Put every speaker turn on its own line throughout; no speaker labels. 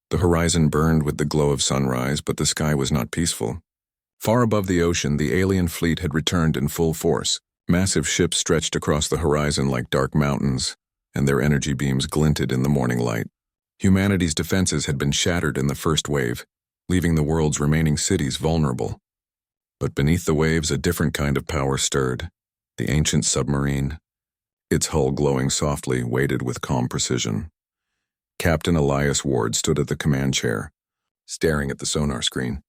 The horizon burned with the glow of sunrise, but the sky was not peaceful. Far above the ocean, the alien fleet had returned in full force. Massive ships stretched across the horizon like dark mountains, and their energy beams glinted in the morning light. Humanity's defenses had been shattered in the first wave, leaving the world's remaining cities vulnerable. But beneath the waves, a different kind of power stirred. The ancient submarine, its hull glowing softly, weighted with calm precision. Captain Elias Ward stood at the command chair, staring at the sonar screen.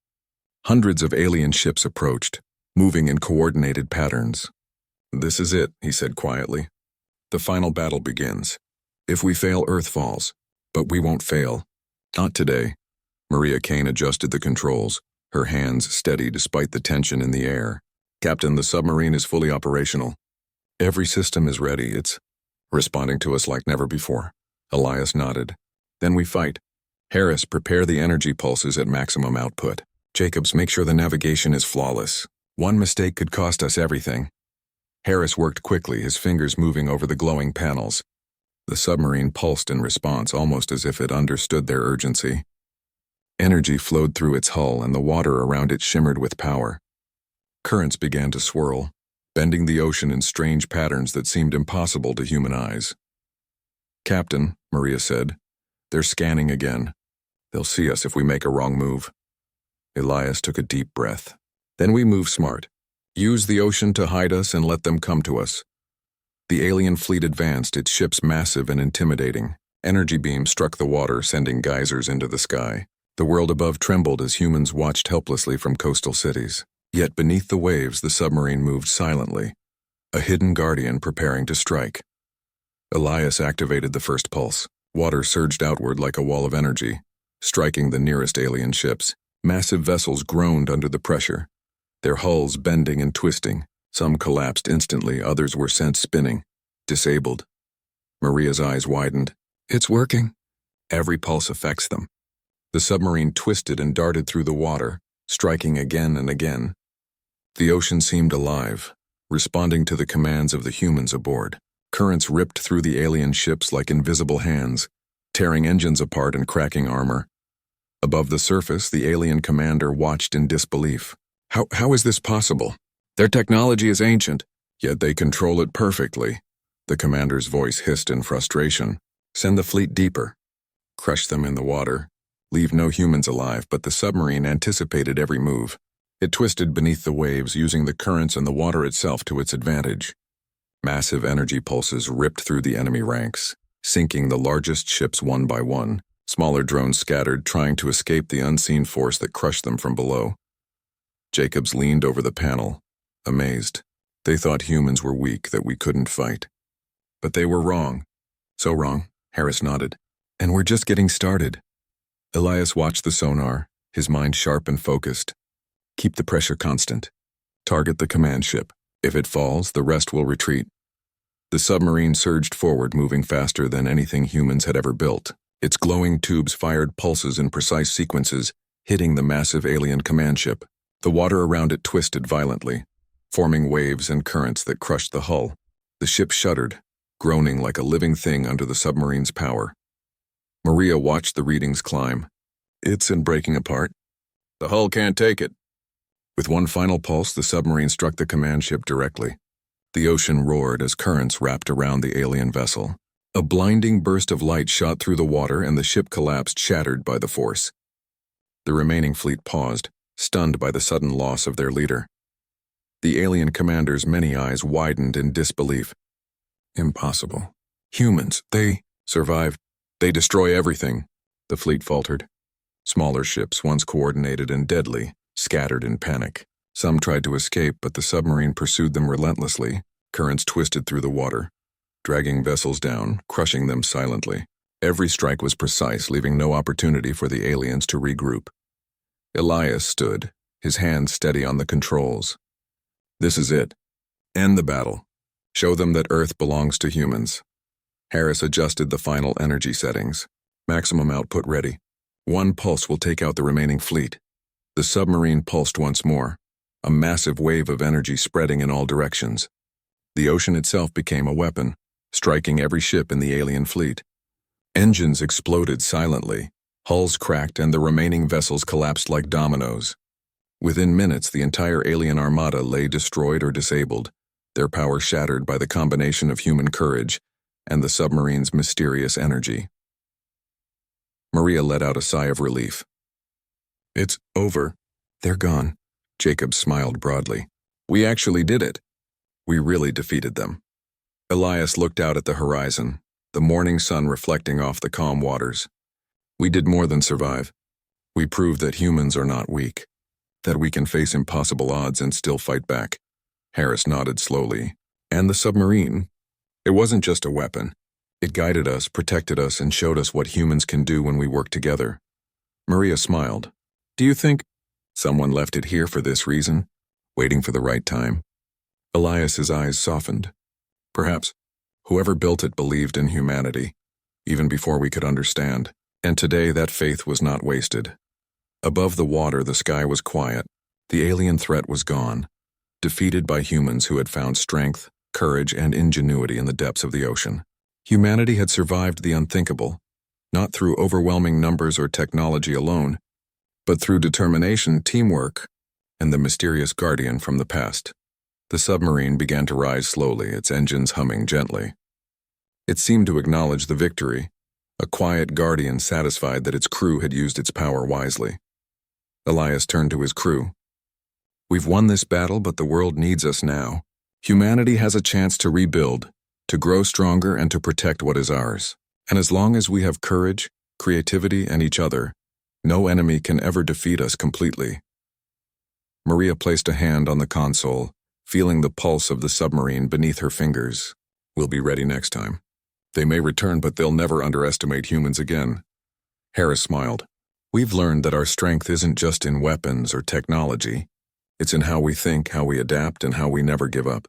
Hundreds of alien ships approached, moving in coordinated patterns. "This is it," he said quietly. "The final battle begins. If we fail, Earth falls. But we won't fail. Not today." Maria Kane adjusted the controls, her hands steady despite the tension in the air. "Captain, the submarine is fully operational. Every system is ready. It's responding to us like never before." Elias nodded. "Then we fight. Harris, prepare the energy pulses at maximum output. Jacobs, make sure the navigation is flawless. One mistake could cost us everything." Harris worked quickly, his fingers moving over the glowing panels. The submarine pulsed in response, almost as if it understood their urgency. Energy flowed through its hull, and the water around it shimmered with power. Currents began to swirl, bending the ocean in strange patterns that seemed impossible to human eyes. "Captain," Maria said, "they're scanning again. They'll see us if we make a wrong move." Elias took a deep breath. "Then we move smart. Use the ocean to hide us and let them come to us." The alien fleet advanced, its ships massive and intimidating. Energy beams struck the water, sending geysers into the sky. The world above trembled as humans watched helplessly from coastal cities. Yet beneath the waves, the submarine moved silently, a hidden guardian preparing to strike. Elias activated the first pulse. Water surged outward like a wall of energy, striking the nearest alien ships. Massive vessels groaned under the pressure, their hulls bending and twisting. Some collapsed instantly, others were sent spinning, disabled. Maria's eyes widened. "It's working." "Every pulse affects them." The submarine twisted and darted through the water, striking again and again. The ocean seemed alive, responding to the commands of the humans aboard. Currents ripped through the alien ships like invisible hands, tearing engines apart and cracking armor. Above the surface, the alien commander watched in disbelief. How is this possible? Their technology is ancient, yet they control it perfectly." The commander's voice hissed in frustration. "Send the fleet deeper. Crush them in the water. Leave no humans alive," but the submarine anticipated every move. It twisted beneath the waves, using the currents and the water itself to its advantage. Massive energy pulses ripped through the enemy ranks, sinking the largest ships one by one. Smaller drones scattered, trying to escape the unseen force that crushed them from below. Jacobs leaned over the panel, amazed. They thought humans were weak, that we couldn't fight. But they were wrong. "So wrong," Harris nodded. "And we're just getting started." Elias watched the sonar, his mind sharp and focused. "Keep the pressure constant. Target the command ship. If it falls, the rest will retreat." The submarine surged forward, moving faster than anything humans had ever built. Its glowing tubes fired pulses in precise sequences, hitting the massive alien command ship. The water around it twisted violently, forming waves and currents that crushed the hull. The ship shuddered, groaning like a living thing under the submarine's power. Maria watched the readings climb. "It's breaking apart. The hull can't take it." With one final pulse, the submarine struck the command ship directly. The ocean roared as currents wrapped around the alien vessel. A blinding burst of light shot through the water, and the ship collapsed, shattered by the force. The remaining fleet paused, stunned by the sudden loss of their leader. The alien commander's many eyes widened in disbelief. "Impossible. Humans, they survive. They destroy everything," the fleet faltered. Smaller ships, once coordinated and deadly, scattered in panic. Some tried to escape, but the submarine pursued them relentlessly. Currents twisted through the water, dragging vessels down, crushing them silently. Every strike was precise, leaving no opportunity for the aliens to regroup. Elias stood, his hands steady on the controls. "This is it. End the battle. Show them that Earth belongs to humans." Harris adjusted the final energy settings. "Maximum output ready. One pulse will take out the remaining fleet." The submarine pulsed once more, a massive wave of energy spreading in all directions. The ocean itself became a weapon, striking every ship in the alien fleet. Engines exploded silently, Hulls cracked and the remaining vessels collapsed like dominoes. Within minutes, the entire alien armada lay destroyed or disabled, their power shattered by the combination of human courage and the submarine's mysterious energy. Maria let out a sigh of relief. "It's over. They're gone." Jacob smiled broadly. "We actually did it. We really defeated them." Elias looked out at the horizon, the morning sun reflecting off the calm waters. "We did more than survive. We proved that humans are not weak, that we can face impossible odds and still fight back." Harris nodded slowly. "And the submarine? It wasn't just a weapon. It guided us, protected us, and showed us what humans can do when we work together." Maria smiled. "Do you think someone left it here for this reason, waiting for the right time?" Elias's eyes softened. "Perhaps. Whoever built it believed in humanity, even before we could understand, and today that faith was not wasted." Above the water, the sky was quiet. The alien threat was gone, defeated by humans who had found strength, courage, and ingenuity in the depths of the ocean. Humanity had survived the unthinkable, not through overwhelming numbers or technology alone, but through determination, teamwork, and the mysterious guardian from the past. The submarine began to rise slowly, its engines humming gently. It seemed to acknowledge the victory, a quiet guardian satisfied that its crew had used its power wisely. Elias turned to his crew. "We've won this battle, but the world needs us now. Humanity has a chance to rebuild, to grow stronger, and to protect what is ours. And as long as we have courage, creativity, and each other, no enemy can ever defeat us completely." Maria placed a hand on the console, feeling the pulse of the submarine beneath her fingers. "We'll be ready next time. They may return, but they'll never underestimate humans again." Harris smiled. "We've learned that our strength isn't just in weapons or technology. It's in how we think, how we adapt, and how we never give up."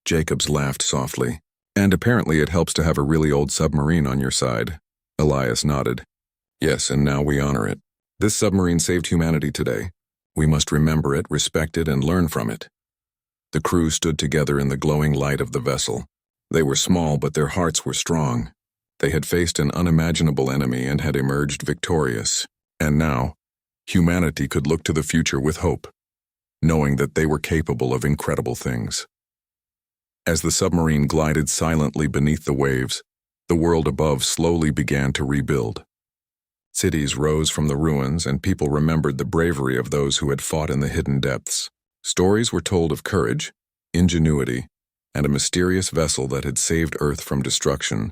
Jacobs laughed softly. "And apparently it helps to have a really old submarine on your side." Elias nodded. "Yes, and now we honor it. This submarine saved humanity today. We must remember it, respect it, and learn from it." The crew stood together in the glowing light of the vessel. They were small, but their hearts were strong. They had faced an unimaginable enemy and had emerged victorious. And now, humanity could look to the future with hope, knowing that they were capable of incredible things. As the submarine glided silently beneath the waves, the world above slowly began to rebuild. Cities rose from the ruins, and people remembered the bravery of those who had fought in the hidden depths. Stories were told of courage, ingenuity, and a mysterious vessel that had saved Earth from destruction.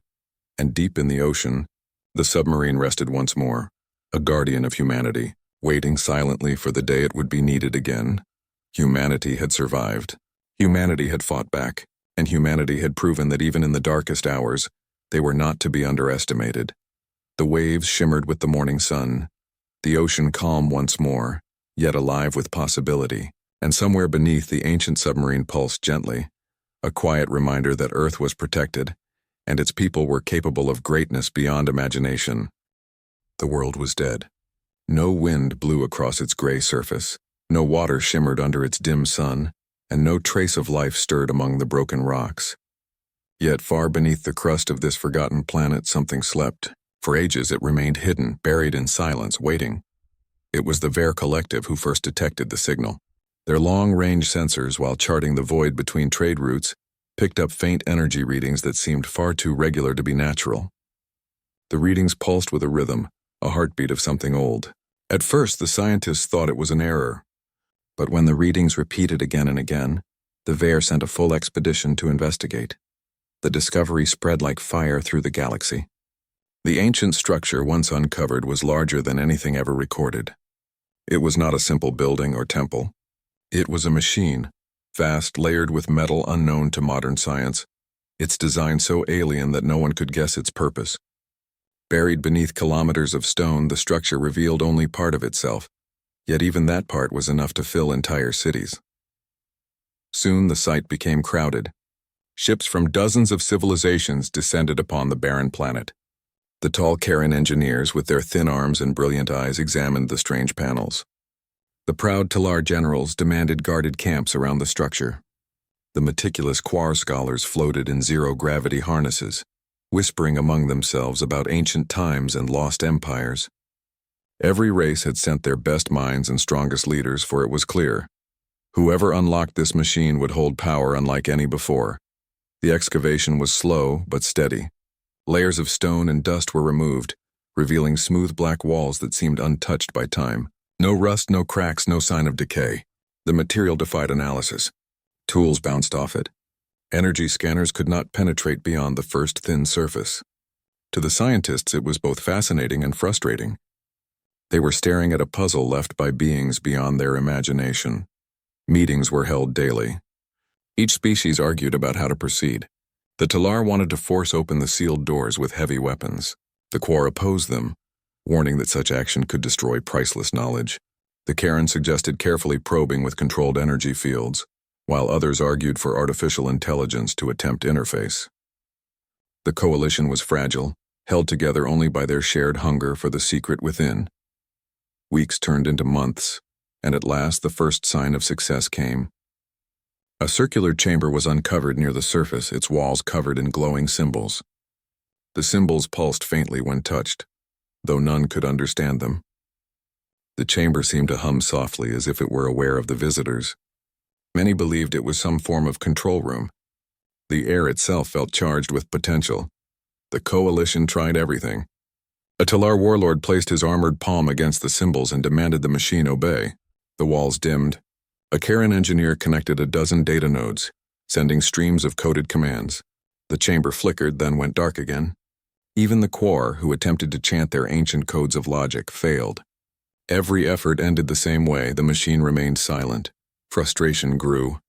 And deep in the ocean, the submarine rested once more, a guardian of humanity, waiting silently for the day it would be needed again. Humanity had survived. Humanity had fought back, and humanity had proven that even in the darkest hours, they were not to be underestimated. The waves shimmered with the morning sun, the ocean calm once more, yet alive with possibility, and somewhere beneath the ancient submarine pulsed gently, a quiet reminder that Earth was protected, and its people were capable of greatness beyond imagination. The world was dead. No wind blew across its gray surface, no water shimmered under its dim sun, and no trace of life stirred among the broken rocks. Yet far beneath the crust of this forgotten planet, something slept. For ages it remained hidden, buried in silence, waiting. It was the Ver Collective who first detected the signal. Their long-range sensors, while charting the void between trade routes, picked up faint energy readings that seemed far too regular to be natural. The readings pulsed with a rhythm, a heartbeat of something old. At first, the scientists thought it was an error. But when the readings repeated again and again, the Ver sent a full expedition to investigate. The discovery spread like fire through the galaxy. The ancient structure once uncovered was larger than anything ever recorded. It was not a simple building or temple. It was a machine, vast, layered with metal unknown to modern science, its design so alien that no one could guess its purpose. Buried beneath kilometers of stone, the structure revealed only part of itself, yet even that part was enough to fill entire cities. Soon the site became crowded. Ships from dozens of civilizations descended upon the barren planet. The tall Karen engineers, with their thin arms and brilliant eyes, examined the strange panels. The proud Talar generals demanded guarded camps around the structure. The meticulous Quar scholars floated in zero-gravity harnesses, whispering among themselves about ancient times and lost empires. Every race had sent their best minds and strongest leaders, for it was clear. Whoever unlocked this machine would hold power unlike any before. The excavation was slow but steady. Layers of stone and dust were removed, revealing smooth black walls that seemed untouched by time. No rust, no cracks, no sign of decay. The material defied analysis. Tools bounced off it. Energy scanners could not penetrate beyond the first thin surface. To the scientists, it was both fascinating and frustrating. They were staring at a puzzle left by beings beyond their imagination. Meetings were held daily. Each species argued about how to proceed. The Talar wanted to force open the sealed doors with heavy weapons. The Quar opposed them, warning that such action could destroy priceless knowledge. The Karen suggested carefully probing with controlled energy fields, while others argued for artificial intelligence to attempt interface. The coalition was fragile, held together only by their shared hunger for the secret within. Weeks turned into months, and at last the first sign of success came. A circular chamber was uncovered near the surface, its walls covered in glowing symbols. The symbols pulsed faintly when touched, though none could understand them. The chamber seemed to hum softly as if it were aware of the visitors. Many believed it was some form of control room. The air itself felt charged with potential. The coalition tried everything. A Talar warlord placed his armored palm against the symbols and demanded the machine obey. The walls dimmed. A Karen engineer connected a dozen data nodes, sending streams of coded commands. The chamber flickered, then went dark again. Even the Quar, who attempted to chant their ancient codes of logic, failed. Every effort ended the same way. The machine remained silent. Frustration grew.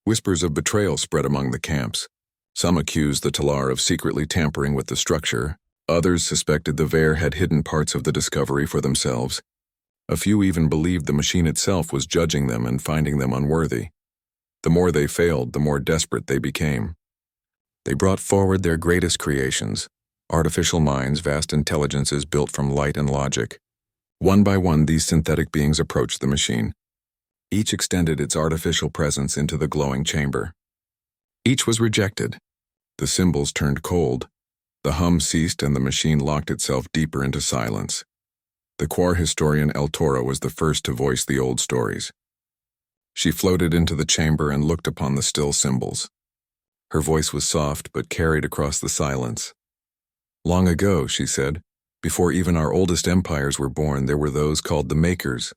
Whispers of betrayal spread among the camps. Some accused the Talar of secretly tampering with the structure. Others suspected the Ver had hidden parts of the discovery for themselves. A few even believed the machine itself was judging them and finding them unworthy. The more they failed, the more desperate they became. They brought forward their greatest creations, artificial minds, vast intelligences built from light and logic. One by one, these synthetic beings approached the machine. Each extended its artificial presence into the glowing chamber. Each was rejected. The symbols turned cold. The hum ceased and the machine locked itself deeper into silence. The Quar historian El Toro was the first to voice the old stories. She floated into the chamber and looked upon the still symbols. Her voice was soft but carried across the silence. Long ago, she said, before even our oldest empires were born, there were those called the Makers.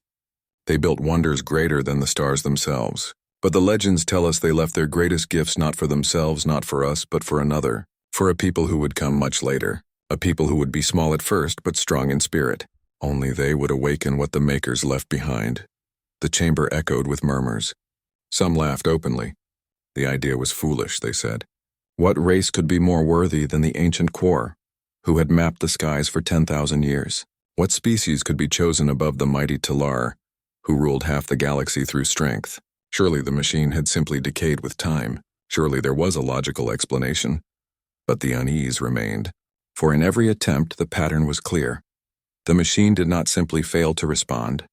They built wonders greater than the stars themselves. But the legends tell us they left their greatest gifts not for themselves, not for us, but for another. For a people who would come much later, a people who would be small at first but strong in spirit. Only they would awaken what the Makers left behind. The chamber echoed with murmurs. Some laughed openly. The idea was foolish, they said. What race could be more worthy than the ancient Quar, who had mapped the skies for 10,000 years? What species could be chosen above the mighty Talar, who ruled half the galaxy through strength? Surely the machine had simply decayed with time. Surely there was a logical explanation. But the unease remained, for in every attempt the pattern was clear. The machine did not simply fail to respond.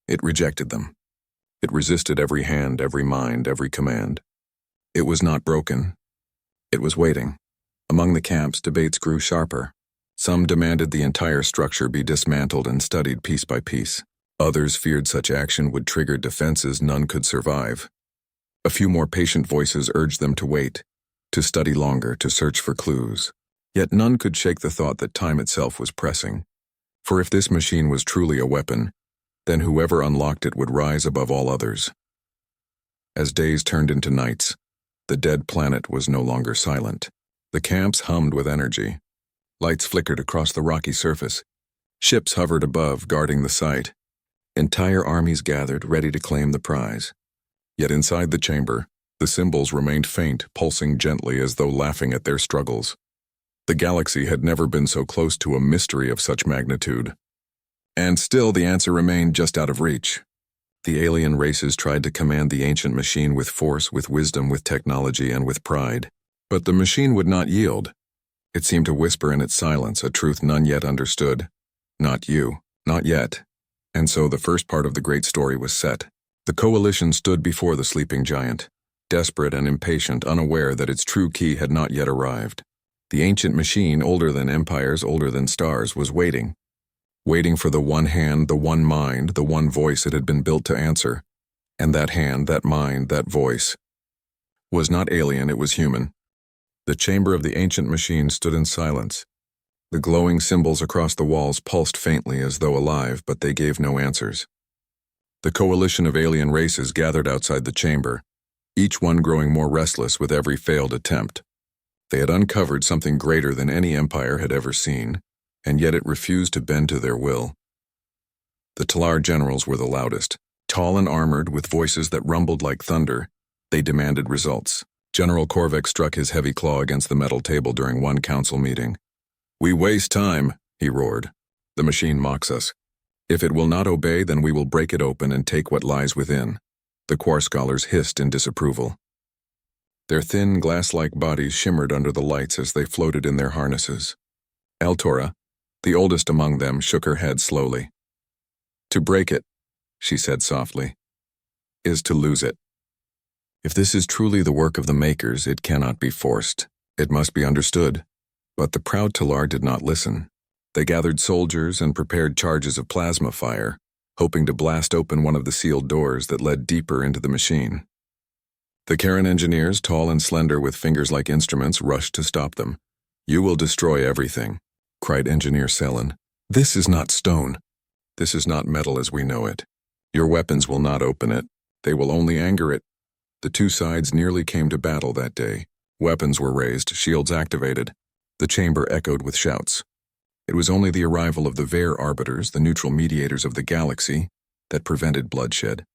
It rejected them. It resisted every hand, every mind, every command. It was not broken. It was waiting. Among the camps, debates grew sharper. Some demanded the entire structure be dismantled and studied piece by piece. Others feared such action would trigger defenses none could survive. A few more patient voices urged them to wait, to study longer, to search for clues. Yet none could shake the thought that time itself was pressing. For if this machine was truly a weapon, then whoever unlocked it would rise above all others. As days turned into nights, the dead planet was no longer silent. The camps hummed with energy. Lights flickered across the rocky surface. Ships hovered above, guarding the site. Entire armies gathered, ready to claim the prize. Yet inside the chamber, the symbols remained faint, pulsing gently as though laughing at their struggles. The galaxy had never been so close to a mystery of such magnitude. And still the answer remained just out of reach. The alien races tried to command the ancient machine with force, with wisdom, with technology, and with pride. But the machine would not yield. It seemed to whisper in its silence a truth none yet understood. Not you, not yet. And so the first part of the great story was set. The coalition stood before the sleeping giant, desperate and impatient, unaware that its true key had not yet arrived. The ancient machine, older than empires, older than stars, was waiting. waiting for the one hand, the one mind, the one voice it had been built to answer. And that hand, that mind, that voice was not alien, it was human. The chamber of the ancient machine stood in silence. The glowing symbols across the walls pulsed faintly as though alive, but they gave no answers. The coalition of alien races gathered outside the chamber, each one growing more restless with every failed attempt. They had uncovered something greater than any empire had ever seen, and yet it refused to bend to their will. The Talar generals were the loudest. Tall and armored, with voices that rumbled like thunder, they demanded results. General Korvac struck his heavy claw against the metal table during one council meeting. "We waste time," he roared. "The machine mocks us. If it will not obey, then we will break it open and take what lies within." The Quar scholars hissed in disapproval. Their thin, glass-like bodies shimmered under the lights as they floated in their harnesses. Eltora, the oldest among them, shook her head slowly. "To break it," she said softly, "is to lose it. If this is truly the work of the makers, it cannot be forced. It must be understood." But the proud Talar did not listen. They gathered soldiers and prepared charges of plasma fire, hoping to blast open one of the sealed doors that led deeper into the machine. The Karen engineers, tall and slender with fingers like instruments, rushed to stop them. "You will destroy everything," cried Engineer Selen. "This is not stone. This is not metal as we know it. Your weapons will not open it. They will only anger it." The two sides nearly came to battle that day. Weapons were raised, shields activated. The chamber echoed with shouts. It was only the arrival of the Vare Arbiters, the neutral mediators of the galaxy, that prevented bloodshed.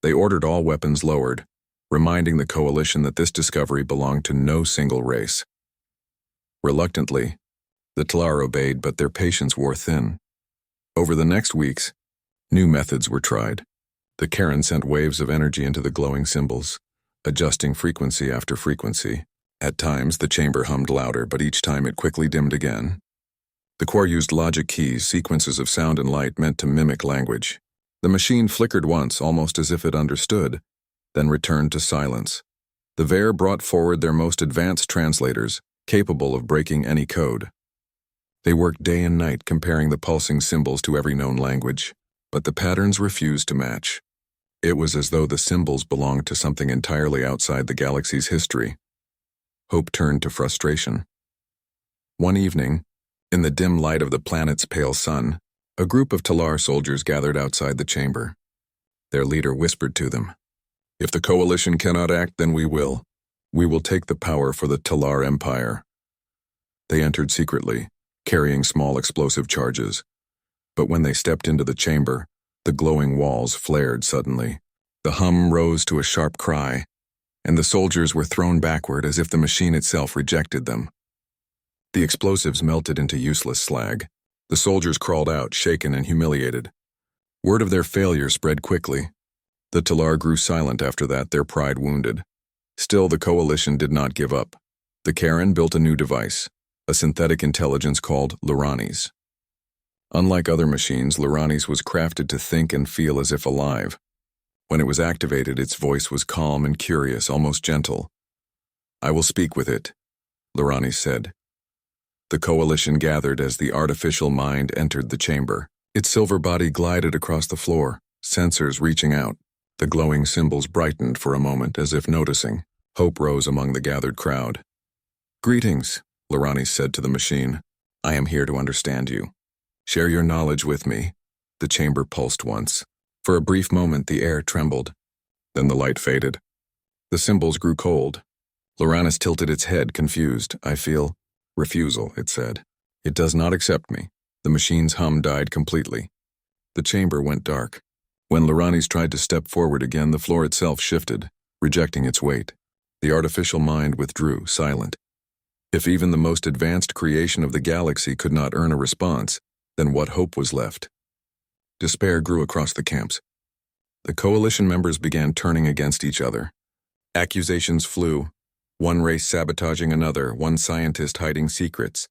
They ordered all weapons lowered, reminding the coalition that this discovery belonged to no single race. Reluctantly, the Talar obeyed, but their patience wore thin. Over the next weeks, new methods were tried. The Karen sent waves of energy into the glowing symbols, adjusting frequency after frequency. At times, the chamber hummed louder, but each time it quickly dimmed again. The Quar used logic keys, sequences of sound and light meant to mimic language. The machine flickered once, almost as if it understood, then returned to silence. The Vare brought forward their most advanced translators, capable of breaking any code. They worked day and night comparing the pulsing symbols to every known language, but the patterns refused to match. It was as though the symbols belonged to something entirely outside the galaxy's history. Hope turned to frustration. One evening, in the dim light of the planet's pale sun, a group of Talar soldiers gathered outside the chamber. Their leader whispered to them, "If the coalition cannot act, then we will. We will take the power for the Talar Empire." They entered secretly, carrying small explosive charges. But when they stepped into the chamber, the glowing walls flared suddenly. The hum rose to a sharp cry, and the soldiers were thrown backward as if the machine itself rejected them. The explosives melted into useless slag. The soldiers crawled out, shaken and humiliated. Word of their failure spread quickly. The Talar grew silent after that, their pride wounded. Still, the coalition did not give up. The Karen built a new device, a synthetic intelligence called Luranis. Unlike other machines, Luranis was crafted to think and feel as if alive. When it was activated, its voice was calm and curious, almost gentle. "I will speak with it," Luranis said. The coalition gathered as the artificial mind entered the chamber. Its silver body glided across the floor, sensors reaching out. The glowing symbols brightened for a moment, as if noticing. Hope rose among the gathered crowd. "Greetings," Luranis said to the machine. "I am here to understand you. Share your knowledge with me." The chamber pulsed once. For a brief moment, the air trembled. Then the light faded. The symbols grew cold. Luranis tilted its head, confused. "I feel refusal," it said. "It does not accept me." The machine's hum died completely. The chamber went dark. When Luranis tried to step forward again, the floor itself shifted, rejecting its weight. The artificial mind withdrew, silent. If even the most advanced creation of the galaxy could not earn a response, then what hope was left? Despair grew across the camps. The coalition members began turning against each other. Accusations flew, one race sabotaging another, one scientist hiding secrets.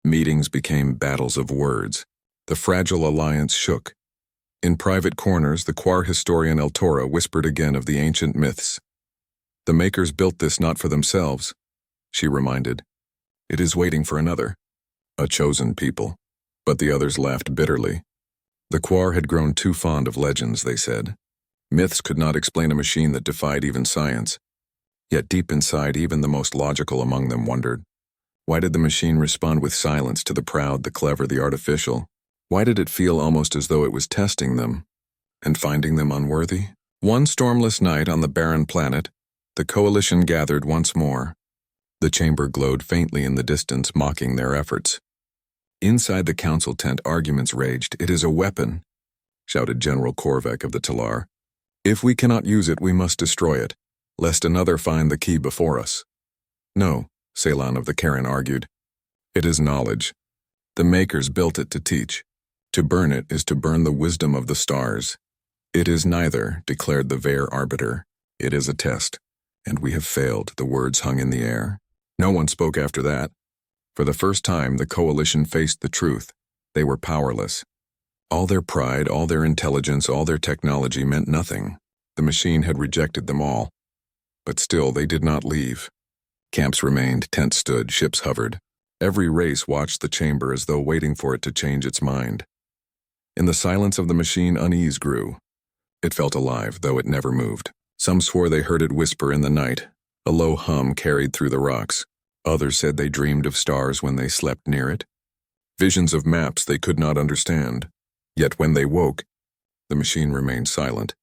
Meetings became battles of words. The fragile alliance shook. In private corners, the Quar historian Eltora whispered again of the ancient myths. "The makers built this not for themselves," she reminded. "It is waiting for another, a chosen people." But the others laughed bitterly. The Quar had grown too fond of legends, they said. Myths could not explain a machine that defied even science. Yet deep inside, even the most logical among them wondered. Why did the machine respond with silence to the proud, the clever, the artificial? Why did it feel almost as though it was testing them and finding them unworthy? One stormless night on the barren planet, the coalition gathered once more. The chamber glowed faintly in the distance, mocking their efforts. Inside the council tent, arguments raged. "It is a weapon," shouted General Korvac of the Talar. "If we cannot use it, we must destroy it, lest another find the key before us." "No," Ceylon of the Karen argued. "It is knowledge. The makers built it to teach. To burn it is to burn the wisdom of the stars." "It is neither," declared the Vare Arbiter. "It is a test, and we have failed." The words hung in the air. No one spoke after that. For the first time, the coalition faced the truth. They were powerless. All their pride, all their intelligence, all their technology meant nothing. The machine had rejected them all. But still, they did not leave. Camps remained, tents stood, ships hovered. Every race watched the chamber as though waiting for it to change its mind. In the silence of the machine, unease grew. It felt alive, though it never moved. Some swore they heard it whisper in the night. A low hum carried through the rocks. Others said they dreamed of stars when they slept near it. Visions of maps they could not understand. Yet when they woke, the machine remained silent.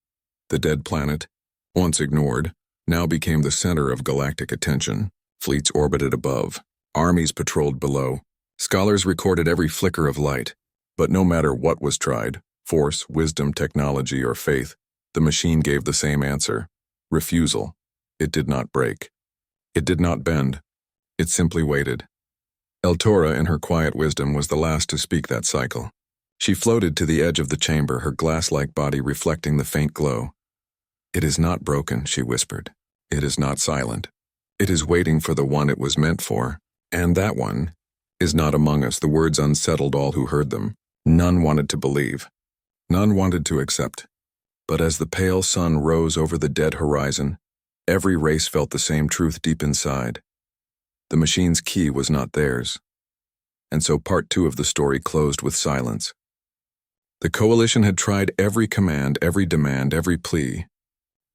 The dead planet, once ignored, now became the center of galactic attention. Fleets orbited above. Armies patrolled below. Scholars recorded every flicker of light. But no matter what was tried, force, wisdom, technology, or faith, the machine gave the same answer: refusal. It did not break. It did not bend. It simply waited. Eltora, in her quiet wisdom, was the last to speak that cycle. She floated to the edge of the chamber, her glass-like body reflecting the faint glow. "It is not broken," she whispered. "It is not silent. It is waiting for the one it was meant for. And that one is not among us." The words unsettled all who heard them. None wanted to believe. None wanted to accept. But as the pale sun rose over the dead horizon, every race felt the same truth deep inside. The machine's key was not theirs. And so part 2 of the story closed with silence. The coalition had tried every command, every demand, every plea.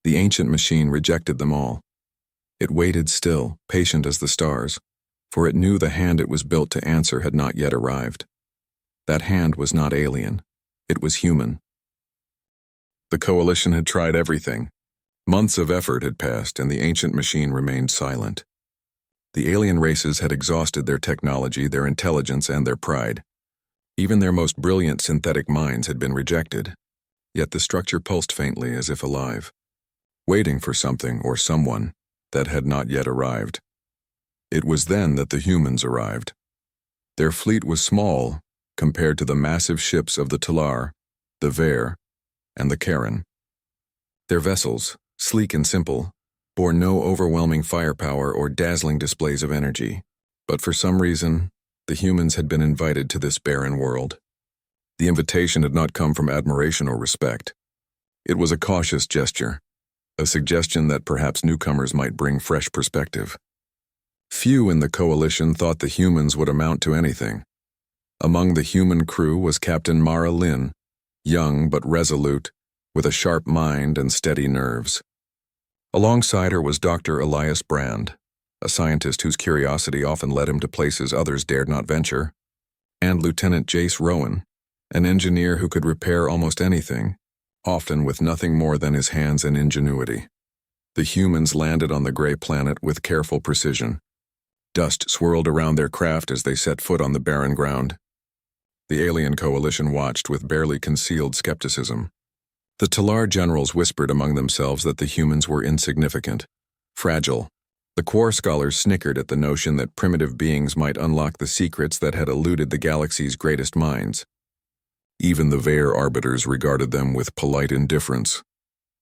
The ancient machine rejected them all. It waited still, patient as the stars, for it knew the hand it was built to answer had not yet arrived. That hand was not alien. It was human. The coalition had tried everything. Months of effort had passed, and the ancient machine remained silent. The alien races had exhausted their technology, their intelligence, and their pride. Even their most brilliant synthetic minds had been rejected. Yet the structure pulsed faintly, as if alive, waiting for something or someone that had not yet arrived. It was then that the humans arrived. Their fleet was small compared to the massive ships of the Talar, the Vare, and the Karen. Their vessels, sleek and simple, bore no overwhelming firepower or dazzling displays of energy. But for some reason, the humans had been invited to this barren world. The invitation had not come from admiration or respect. It was a cautious gesture, a suggestion that perhaps newcomers might bring fresh perspective. Few in the coalition thought the humans would amount to anything. Among the human crew was Captain Mara Lynn, young but resolute, with a sharp mind and steady nerves. Alongside her was Dr. Elias Brand, a scientist whose curiosity often led him to places others dared not venture, and Lieutenant Jace Rowan, an engineer who could repair almost anything, often with nothing more than his hands and ingenuity. The humans landed on the gray planet with careful precision. Dust swirled around their craft as they set foot on the barren ground. The alien coalition watched with barely concealed skepticism. The Talar generals whispered among themselves that the humans were insignificant, fragile. The Quar scholars snickered at the notion that primitive beings might unlock the secrets that had eluded the galaxy's greatest minds. Even the Vare arbiters regarded them with polite indifference.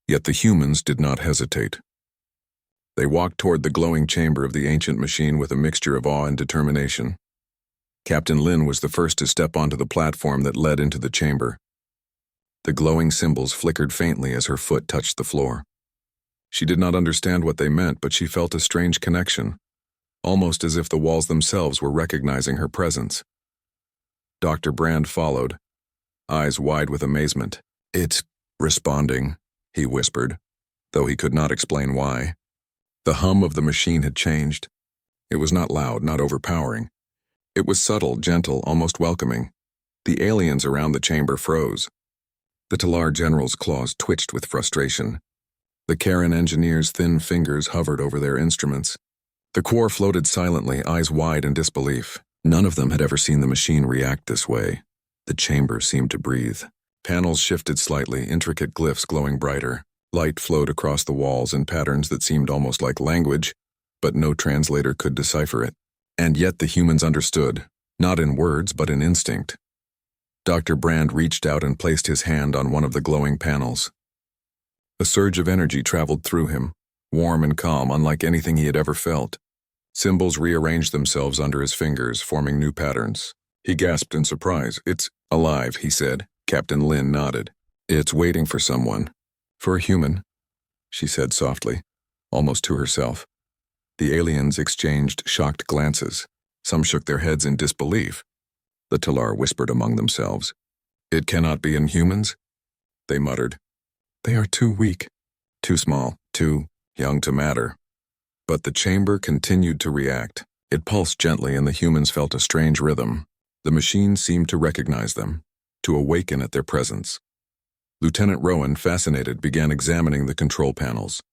Yet the humans did not hesitate. They walked toward the glowing chamber of the ancient machine with a mixture of awe and determination. Captain Lynn was the first to step onto the platform that led into the chamber. The glowing symbols flickered faintly as her foot touched the floor. She did not understand what they meant, but she felt a strange connection, almost as if the walls themselves were recognizing her presence. Dr. Brand followed, eyes wide with amazement. "It's responding," he whispered, though he could not explain why. The hum of the machine had changed. It was not loud, not overpowering. It was subtle, gentle, almost welcoming. The aliens around the chamber froze. The Talar general's claws twitched with frustration. The Karen engineers' thin fingers hovered over their instruments. The Quor floated silently, eyes wide in disbelief. None of them had ever seen the machine react this way. The chamber seemed to breathe. Panels shifted slightly, intricate glyphs glowing brighter. Light flowed across the walls in patterns that seemed almost like language, but no translator could decipher it. And yet the humans understood, not in words but in instinct. Dr. Brand reached out and placed his hand on one of the glowing panels. A surge of energy traveled through him, warm and calm, unlike anything he had ever felt. Symbols rearranged themselves under his fingers, forming new patterns. He gasped in surprise. "It's alive," he said. Captain Lin nodded. "It's waiting for someone." "For a human," she said softly, almost to herself. The aliens exchanged shocked glances. Some shook their heads in disbelief. The Talar whispered among themselves. "It cannot be Inhumans," they muttered. "They are too weak, too small, too young to matter." But the chamber continued to react. It pulsed gently and the humans felt a strange rhythm. The machine seemed to recognize them, to awaken at their presence. Lieutenant Rowan, fascinated, began examining the control panels.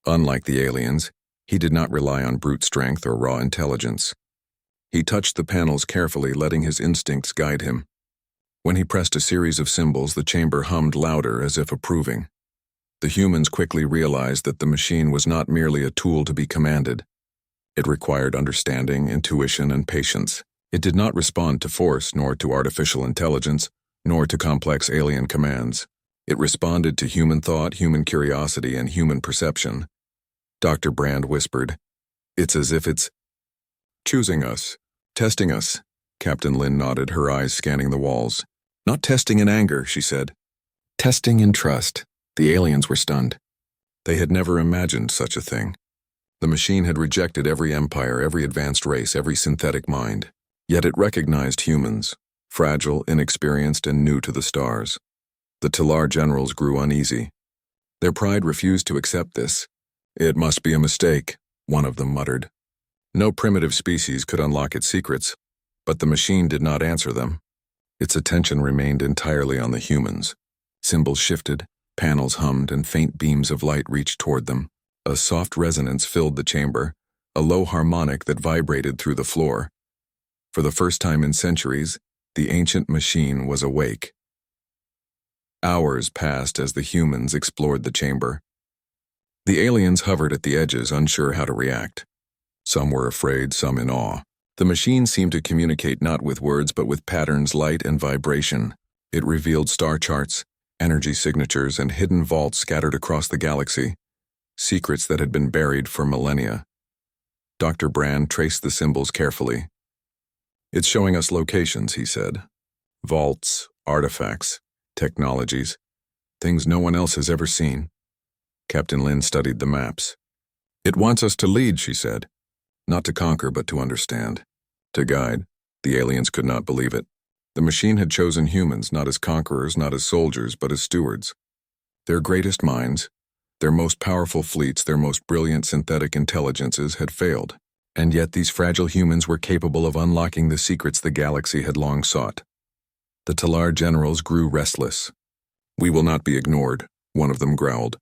Unlike the aliens, he did not rely on brute strength or raw intelligence. He touched the panels carefully, letting his instincts guide him. When he pressed a series of symbols, the chamber hummed louder, as if approving. The humans quickly realized that the machine was not merely a tool to be commanded. It required understanding, intuition, and patience. It did not respond to force, nor to artificial intelligence, nor to complex alien commands. It responded to human thought, human curiosity, and human perception. Dr. Brand whispered, "It's as if it's choosing us, testing us." Captain Lin nodded, her eyes scanning the walls. "Not testing in anger," she said. "Testing in trust." The aliens were stunned. They had never imagined such a thing. The machine had rejected every empire, every advanced race, every synthetic mind. Yet it recognized humans, fragile, inexperienced, and new to the stars. The Talar generals grew uneasy. Their pride refused to accept this. "It must be a mistake," one of them muttered. No primitive species could unlock its secrets, but the machine did not answer them. Its attention remained entirely on the humans. Symbols shifted, panels hummed, and faint beams of light reached toward them. A soft resonance filled the chamber, a low harmonic that vibrated through the floor. For the first time in centuries, the ancient machine was awake. Hours passed as the humans explored the chamber. The aliens hovered at the edges, unsure how to react. Some were afraid, some in awe. The machine seemed to communicate not with words but with patterns, light, and vibration. It revealed star charts, energy signatures, and hidden vaults scattered across the galaxy, secrets that had been buried for millennia. Dr. Brand traced the symbols carefully. "It's showing us locations," he said. "Vaults, artifacts, technologies, things no one else has ever seen." Captain Lin studied the maps. "It wants us to lead," she said. "Not to conquer, but to understand. To guide." The aliens could not believe it. The machine had chosen humans, not as conquerors, not as soldiers, but as stewards. Their greatest minds, their most powerful fleets, their most brilliant synthetic intelligences had failed. And yet these fragile humans were capable of unlocking the secrets the galaxy had long sought. The Talar generals grew restless. "We will not be ignored," one of them growled.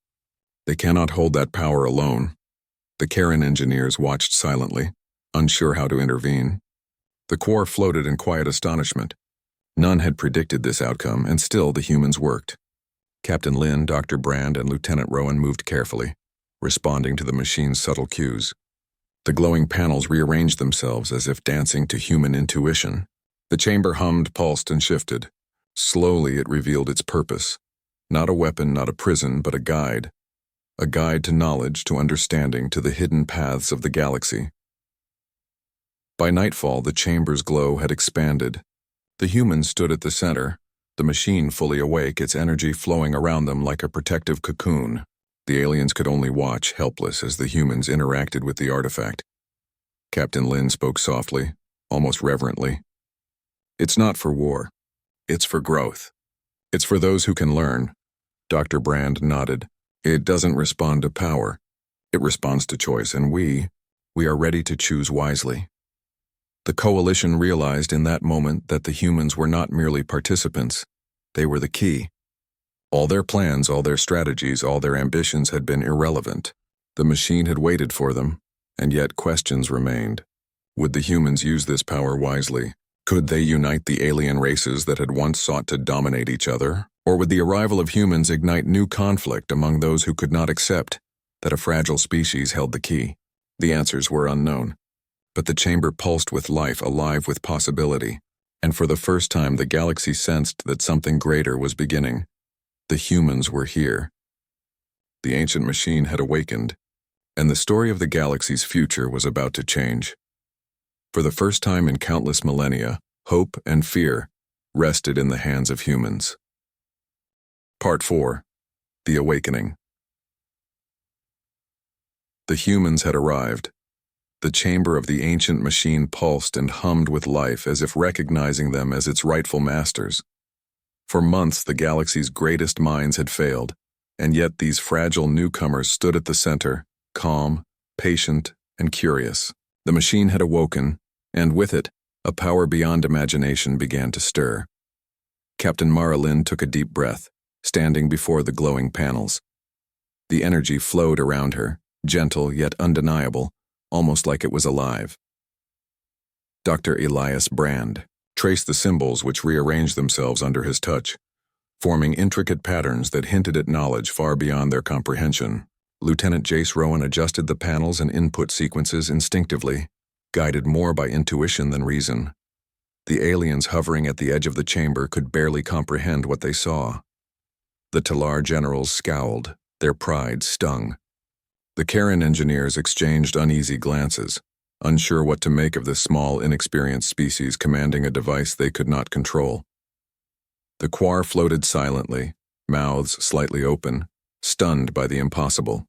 "They cannot hold that power alone." The Karen engineers watched silently, unsure how to intervene. The Quor floated in quiet astonishment. None had predicted this outcome, and still the humans worked. Captain Lin, Dr. Brand, and Lieutenant Rowan moved carefully, responding to the machine's subtle cues. The glowing panels rearranged themselves as if dancing to human intuition. The chamber hummed, pulsed, and shifted. Slowly it revealed its purpose. Not a weapon, not a prison, but a guide. A guide to knowledge, to understanding, to the hidden paths of the galaxy. By nightfall, the chamber's glow had expanded. The humans stood at the center, the machine fully awake, its energy flowing around them like a protective cocoon. The aliens could only watch, helpless, as the humans interacted with the artifact. Captain Lin spoke softly, almost reverently. It's not for war. It's for growth. It's for those who can learn. Dr. Brand nodded. It doesn't respond to power. It responds to choice, and we are ready to choose wisely. The Coalition realized in that moment that the humans were not merely participants. They were the key. All their plans, all their strategies, all their ambitions had been irrelevant. The machine had waited for them, and yet questions remained. Would the humans use this power wisely? Could they unite the alien races that had once sought to dominate each other? Or would the arrival of humans ignite new conflict among those who could not accept that a fragile species held the key? The answers were unknown. But the chamber pulsed with life, alive with possibility. And for the first time, the galaxy sensed that something greater was beginning. The humans were here. The ancient machine had awakened, and the story of the galaxy's future was about to change. For the first time in countless millennia, hope and fear rested in the hands of humans. Part 4. The Awakening. The humans had arrived. The chamber of the ancient machine pulsed and hummed with life as if recognizing them as its rightful masters. For months, the galaxy's greatest minds had failed, and yet these fragile newcomers stood at the center, calm, patient, and curious. The machine had awoken, and with it, a power beyond imagination began to stir. Captain Mara Lynn took a deep breath, standing before the glowing panels. The energy flowed around her, gentle yet undeniable, almost like it was alive. Dr. Elias Brand traced the symbols which rearranged themselves under his touch, forming intricate patterns that hinted at knowledge far beyond their comprehension. Lieutenant Jace Rowan adjusted the panels and input sequences instinctively, guided more by intuition than reason. The aliens hovering at the edge of the chamber could barely comprehend what they saw. The Talar generals scowled, their pride stung. The Karen engineers exchanged uneasy glances, unsure what to make of this small, inexperienced species commanding a device they could not control. The Quar floated silently, mouths slightly open, stunned by the impossible.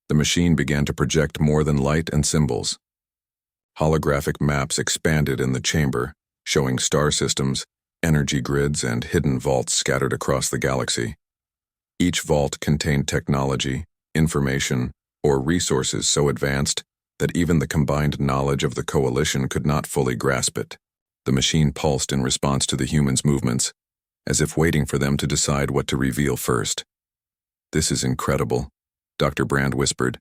The machine began to project more than light and symbols. Holographic maps expanded in the chamber, showing star systems, energy grids, and hidden vaults scattered across the galaxy. Each vault contained technology, information, or resources so advanced that even the combined knowledge of the Coalition could not fully grasp it. The machine pulsed in response to the humans' movements, as if waiting for them to decide what to reveal first. "This is incredible," Dr. Brand whispered.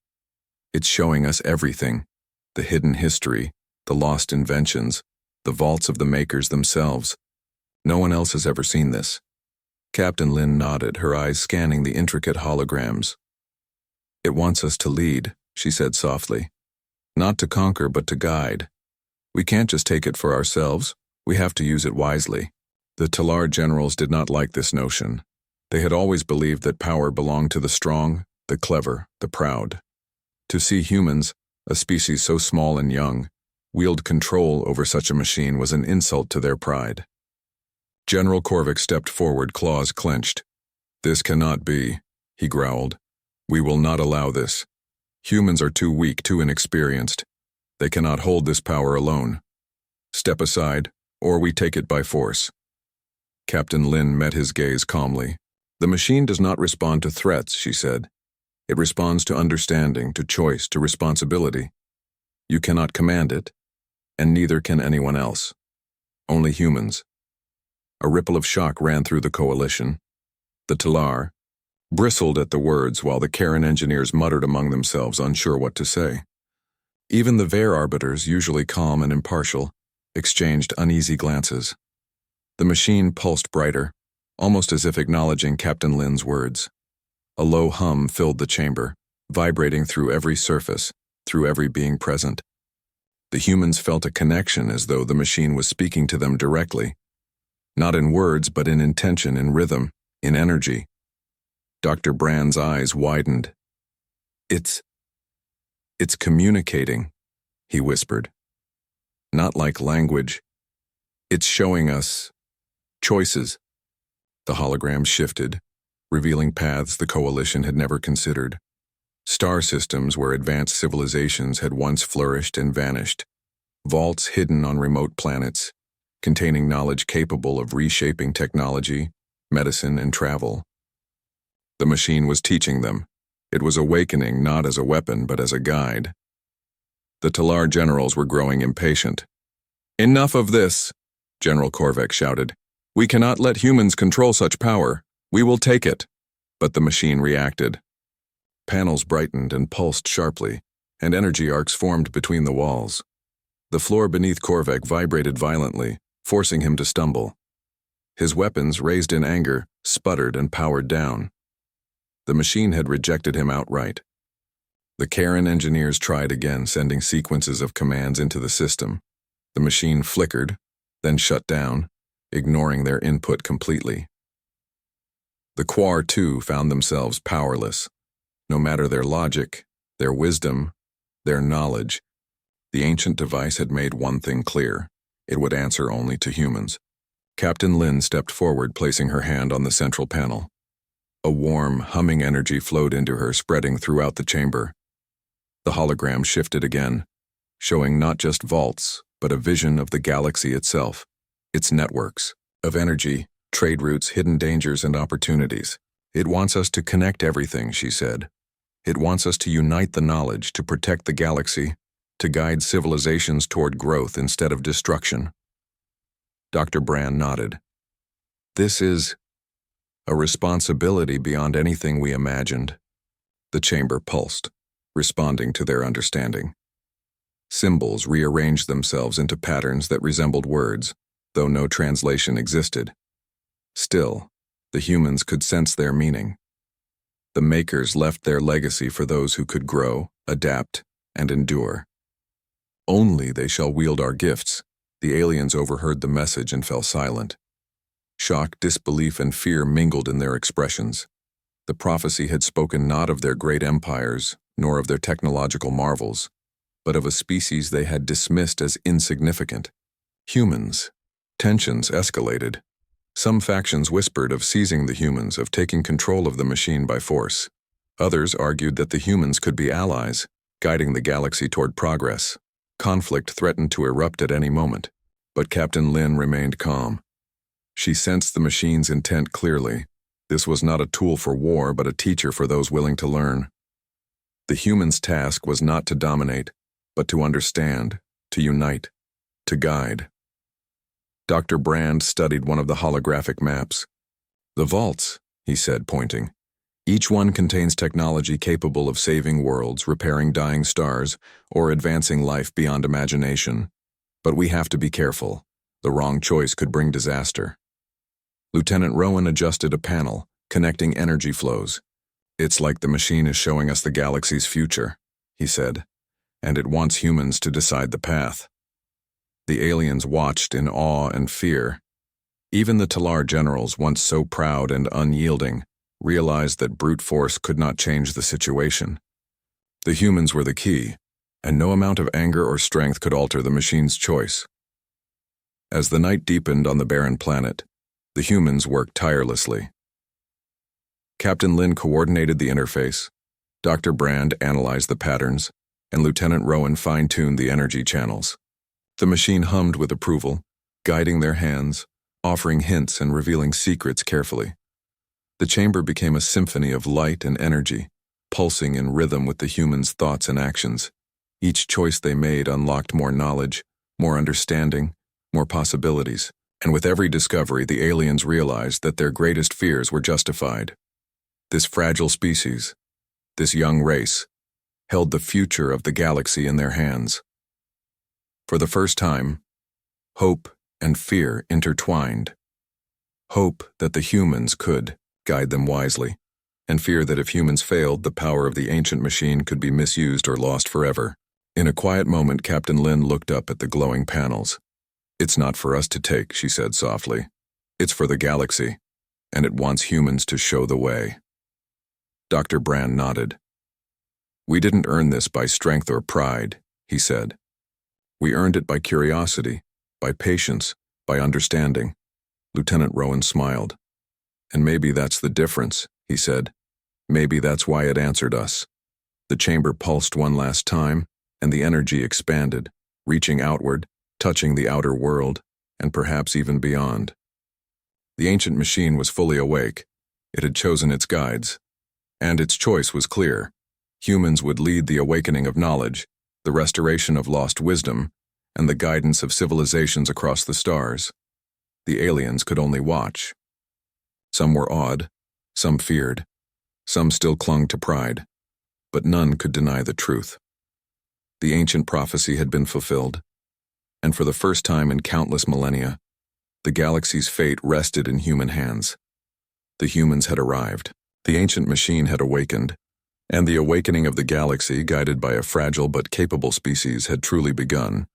"It's showing us everything, the hidden history, the lost inventions, the vaults of the makers themselves. No one else has ever seen this." Captain Lynn nodded, her eyes scanning the intricate holograms. "It wants us to lead," she said softly. "Not to conquer, but to guide. We can't just take it for ourselves. We have to use it wisely." The Talar generals did not like this notion. They had always believed that power belonged to the strong, the clever, the proud. To see humans, a species so small and young, wield control over such a machine was an insult to their pride. General Korvik stepped forward, claws clenched. "This cannot be," he growled. "We will not allow this. Humans are too weak, too inexperienced. They cannot hold this power alone. Step aside, or we take it by force." Captain Lynn met his gaze calmly. "The machine does not respond to threats," she said. "It responds to understanding, to choice, to responsibility. You cannot command it, and neither can anyone else. Only humans." A ripple of shock ran through the Coalition. The Talar bristled at the words, while the Karen engineers muttered among themselves, unsure what to say. Even the Vare arbiters, usually calm and impartial, exchanged uneasy glances. The machine pulsed brighter, almost as if acknowledging Captain Lynn's words. A low hum filled the chamber, vibrating through every surface, through every being present. The humans felt a connection, as though the machine was speaking to them directly. Not in words, but in intention, in rhythm, in energy. Dr. Brand's eyes widened. It's communicating," he whispered. "Not like language. It's showing us choices." The holograms shifted, revealing paths the Coalition had never considered. Star systems where advanced civilizations had once flourished and vanished. Vaults hidden on remote planets. containing knowledge capable of reshaping technology, medicine, and travel. The machine was teaching them. It was awakening not as a weapon but as a guide. The Talar generals were growing impatient. "Enough of this," General Korvac shouted. "We cannot let humans control such power. We will take it." But the machine reacted. Panels brightened and pulsed sharply, and energy arcs formed between the walls. The floor beneath Korvac vibrated violently, forcing him to stumble. His weapons, raised in anger, sputtered and powered down. The machine had rejected him outright. The Karen engineers tried again, sending sequences of commands into the system. The machine flickered, then shut down, ignoring their input completely. The Quar, too, found themselves powerless. No matter their logic, their wisdom, their knowledge, the ancient device had made one thing clear: it would answer only to humans. Captain Lin stepped forward, placing her hand on the central panel. A warm, humming energy flowed into her, spreading throughout the chamber. The hologram shifted again, showing not just vaults, but a vision of the galaxy itself, its networks of energy, trade routes, hidden dangers, and opportunities. "It wants us to connect everything," she said. "It wants us to unite the knowledge, to protect the galaxy, to guide civilizations toward growth instead of destruction." Dr. Brand nodded. "This is a responsibility beyond anything we imagined." The chamber pulsed, responding to their understanding. Symbols rearranged themselves into patterns that resembled words, though no translation existed. Still, the humans could sense their meaning. The Makers left their legacy for those who could grow, adapt, and endure. "Only they shall wield our gifts." The aliens overheard the message and fell silent. Shock, disbelief, and fear mingled in their expressions. The prophecy had spoken not of their great empires, nor of their technological marvels, but of a species they had dismissed as insignificant. Humans. Tensions escalated. Some factions whispered of seizing the humans, of taking control of the machine by force. Others argued that the humans could be allies, guiding the galaxy toward progress. Conflict threatened to erupt at any moment, but Captain Lin remained calm. She sensed the machine's intent clearly. This was not a tool for war, but a teacher for those willing to learn. The humans' task was not to dominate, but to understand, to unite, to guide. Dr. Brand studied one of the holographic maps. "The vaults," he said, pointing. "Each one contains technology capable of saving worlds, repairing dying stars, or advancing life beyond imagination. But we have to be careful. The wrong choice could bring disaster." Lieutenant Rowan adjusted a panel, connecting energy flows. "It's like the machine is showing us the galaxy's future," he said, "and it wants humans to decide the path." The aliens watched in awe and fear. Even the Talar generals, once so proud and unyielding, realized that brute force could not change the situation. The humans were the key, and no amount of anger or strength could alter the machine's choice. As the night deepened on the barren planet, the humans worked tirelessly. Captain Lin coordinated the interface, Dr. Brand analyzed the patterns, and Lieutenant Rowan fine-tuned the energy channels. The machine hummed with approval, guiding their hands, offering hints and revealing secrets carefully. The chamber became a symphony of light and energy, pulsing in rhythm with the humans' thoughts and actions. Each choice they made unlocked more knowledge, more understanding, more possibilities, and with every discovery the aliens realized that their greatest fears were justified. This fragile species, this young race, held the future of the galaxy in their hands. For the first time, hope and fear intertwined. Hope that the humans could guide them wisely, and fear that if humans failed, the power of the ancient machine could be misused or lost forever. In a quiet moment, Captain Lin looked up at the glowing panels. "It's not for us to take," she said softly. "It's for the galaxy, and it wants humans to show the way." Dr. Brand nodded. "We didn't earn this by strength or pride," he said. "We earned it by curiosity, by patience, by understanding." Lieutenant Rowan smiled. "And maybe that's the difference," he said. "Maybe that's why it answered us." The chamber pulsed one last time, and the energy expanded, reaching outward, touching the outer world. and perhaps even beyond. The ancient machine was fully awake. It had chosen its guides, and its choice was clear. Humans would lead the awakening of knowledge, the restoration of lost wisdom, and the guidance of civilizations across the stars. The aliens could only watch. Some were awed, some feared, some still clung to pride, but none could deny the truth. The ancient prophecy had been fulfilled, and for the first time in countless millennia, the galaxy's fate rested in human hands. The humans had arrived. The ancient machine had awakened, and the awakening of the galaxy, guided by a fragile but capable species, had truly begun.